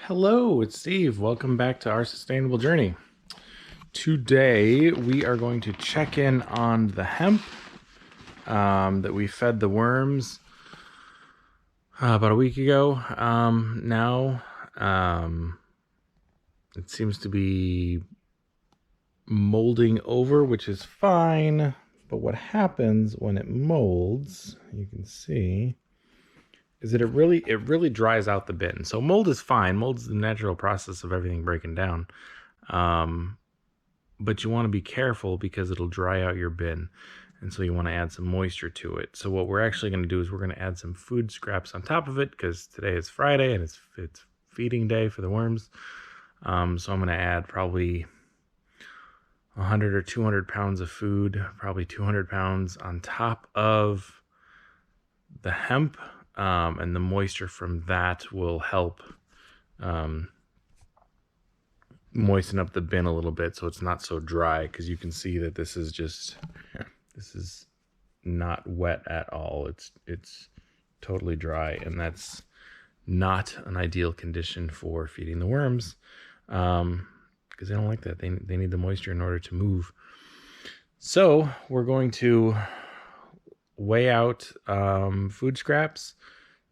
Hello, it's Steve. Welcome back to our sustainable journey. Today we are going to check in on the hemp that we fed the worms about a week ago. Now it seems to be molding over, which is fine. But what happens when it molds, you can see, is that it really dries out the bin. So mold is fine. Mold is the natural process of everything breaking down. But you want to be careful because it'll dry out your bin. And so you want to add some moisture to it. So what we're actually going to do is we're going to add some food scraps on top of it because today is Friday and it's feeding day for the worms. So I'm going to add probably 100 or 200 pounds of food, probably 200 pounds on top of the hemp. And the moisture from that will help moisten up the bin a little bit so it's not so dry, because you can see that this is not wet at all. It's totally dry, and that's not an ideal condition for feeding the worms, because they don't like that. They need the moisture in order to move. So we're going to weigh out food scraps.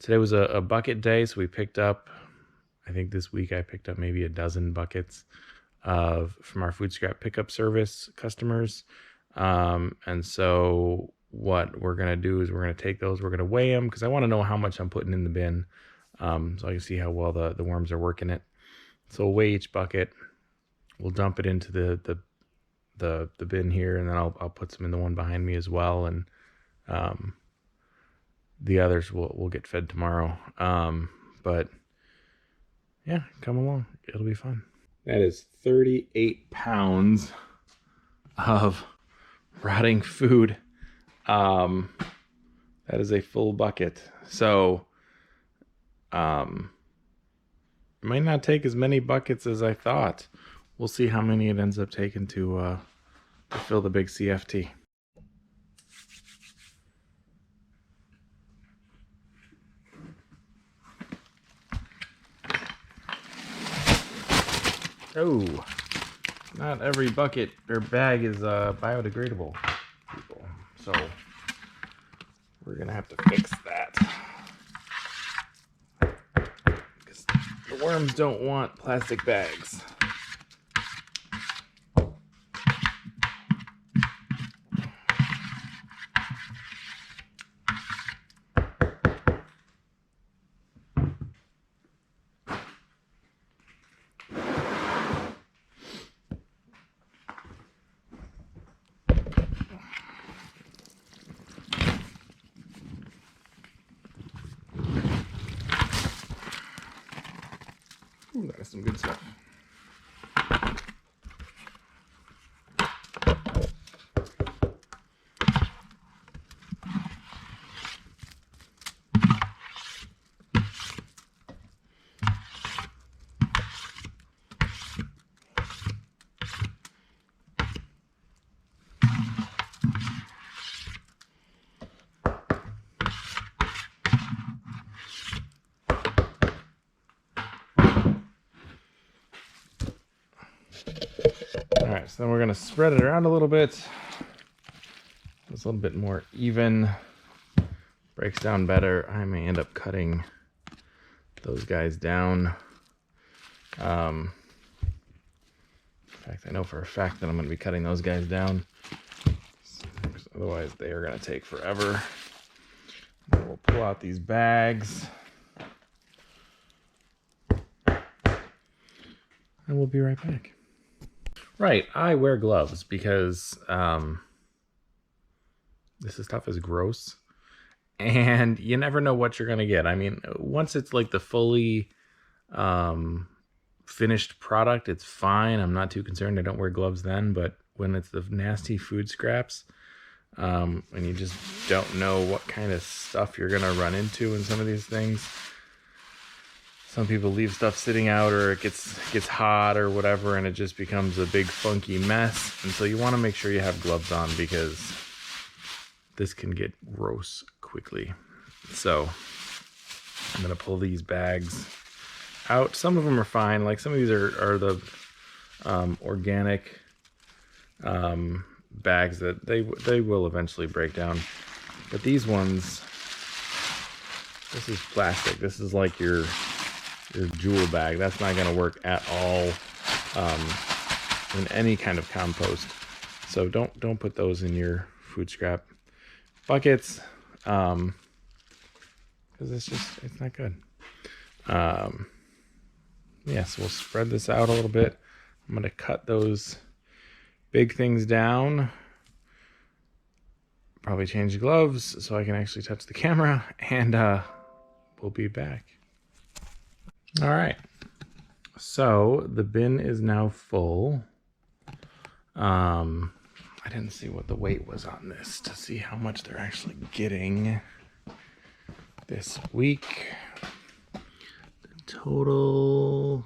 Today was a bucket day, so we picked up, I think this week I picked up maybe a dozen buckets from our food scrap pickup service customers. And so what we're going to do is we're going to take those, we're going to weigh them, because I want to know how much I'm putting in the bin, so I can see how well the worms are working it. So we'll weigh each bucket, we'll dump it into the bin here, and then I'll put some in the one behind me as well, and the others will get fed tomorrow. But yeah, come along, it'll be fun. That is 38 pounds of rotting food. That is a full bucket. So it might not take as many buckets as I thought. We'll see how many it ends up taking to fill the big CFT. Oh, not every bucket or bag is biodegradable, people. So we're gonna have to fix that, because the worms don't want plastic bags. Ooh, that is some good stuff. All right, so then we're gonna spread it around a little bit. It's a little bit more even, breaks down better. I may end up cutting those guys down. In fact, I know for a fact that I'm gonna be cutting those guys down. Otherwise, they are gonna take forever. And we'll pull out these bags, and we'll be right back. Right, I wear gloves because this stuff is gross, and you never know what you're gonna get. I mean, once it's like the fully finished product, it's fine. I'm not too concerned. I don't wear gloves then. But when it's the nasty food scraps, and you just don't know what kind of stuff you're gonna run into in some of these things. Some people leave stuff sitting out, or it gets hot or whatever, and it just becomes a big funky mess. And so you want to make sure you have gloves on, because this can get gross quickly. So I'm going to pull these bags out. Some of them are fine. Like some of these are the organic bags that they will eventually break down. But these ones, this is plastic. This is like your jewel bag. That's not going to work at all in any kind of compost. So don't put those in your food scrap buckets, because it's not good. So we'll spread this out a little bit. I'm going to cut those big things down. Probably change the gloves so I can actually touch the camera, and we'll be back. All right. So the bin is now full. I didn't see what the weight was on this to see how much they're actually getting this week. The total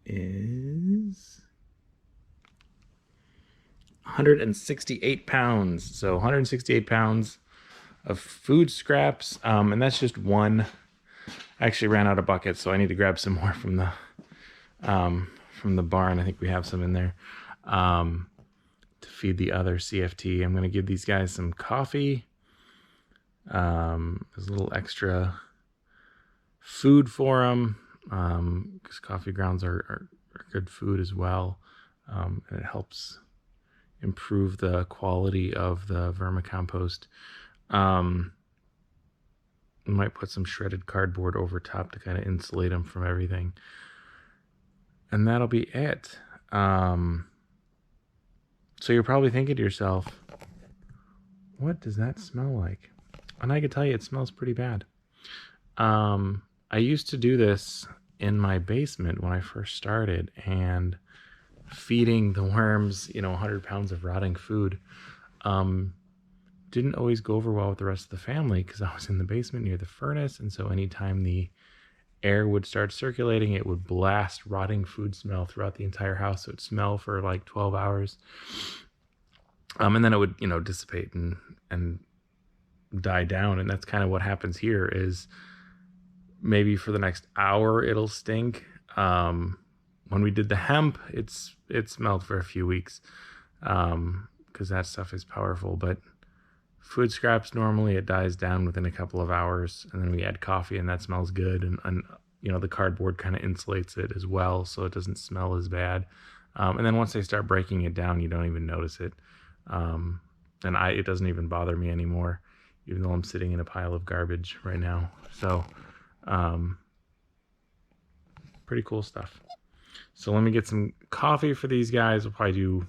is 168 pounds. So 168 pounds of food scraps. And that's just one. I actually ran out of buckets, so I need to grab some more from the barn. I think we have some in there to feed the other CFT. I'm going to give these guys some coffee. There's a little extra food for them, because coffee grounds are good food as well, and it helps improve the quality of the vermicompost. We might put some shredded cardboard over top to kind of insulate them from everything. And that'll be it. So you're probably thinking to yourself, what does that smell like? And I can tell you it smells pretty bad. I used to do this in my basement when I first started, and feeding the worms, 100 pounds of rotting food, didn't always go over well with the rest of the family because I was in the basement near the furnace. And so anytime the air would start circulating, it would blast rotting food smell throughout the entire house. So it'd smell for like 12 hours. And then it would, dissipate and die down. And that's kind of what happens here is maybe for the next hour, it'll stink. When we did the hemp, it smelled for a few weeks, because that stuff is powerful. But food scraps, normally it dies down within a couple of hours, and then we add coffee and that smells good. And the cardboard kind of insulates it as well, so it doesn't smell as bad. And then once they start breaking it down, you don't even notice it. It doesn't even bother me anymore, even though I'm sitting in a pile of garbage right now. So, pretty cool stuff. So let me get some coffee for these guys. We'll probably do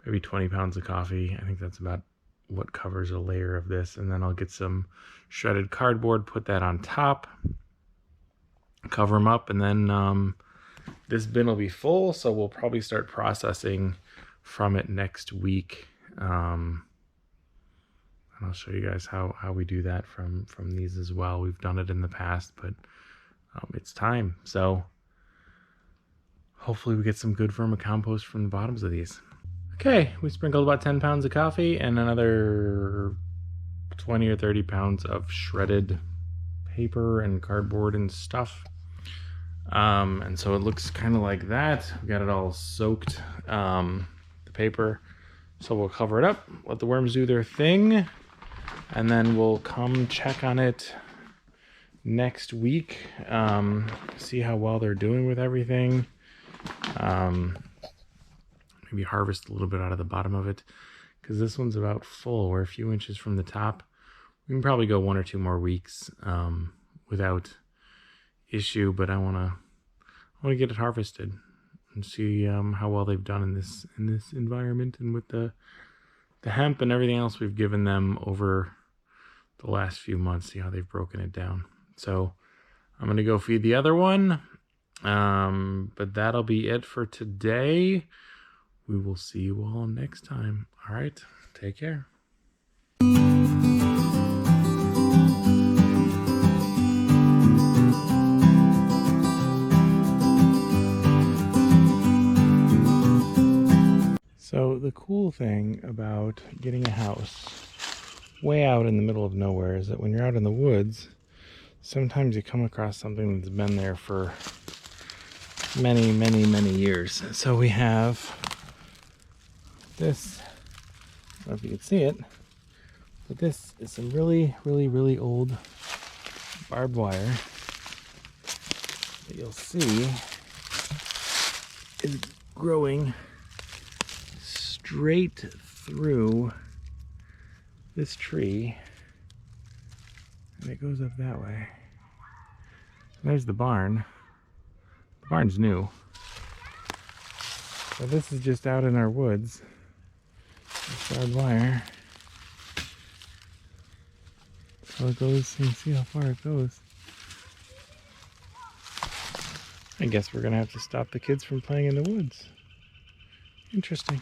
maybe 20 pounds of coffee. I think that's about what covers a layer of this. And then I'll get some shredded cardboard, put that on top, cover them up, and then this bin will be full. So we'll probably start processing from it next week. And I'll show you guys how we do that from these as well. We've done it in the past, but it's time. So hopefully we get some good vermicompost from the bottoms of these. Okay, we sprinkled about 10 pounds of coffee and another 20 or 30 pounds of shredded paper and cardboard and stuff. And so it looks kind of like that. We got it all soaked, the paper. So we'll cover it up, let the worms do their thing, and then we'll come check on it next week, see how well they're doing with everything. Maybe harvest a little bit out of the bottom of it, because this one's about full. We're a few inches from the top. We can probably go 1 or 2 more weeks without issue, but I want to get it harvested and see how well they've done in this environment, and with the hemp and everything else we've given them over the last few months, see how they've broken it down. So I'm going to go feed the other one, but that'll be it for today. We will see you all next time. All right, take care. So the cool thing about getting a house way out in the middle of nowhere is that when you're out in the woods, sometimes you come across something that's been there for many, many, many years. So we have this, I don't know if you can see it, but this is some really, really, really old barbed wire that you'll see is growing straight through this tree, and it goes up that way. There's the barn. The barn's new. So this is just out in our woods. This barbed wire. So it goes, you can see how far it goes. I guess we're gonna have to stop the kids from playing in the woods. Interesting.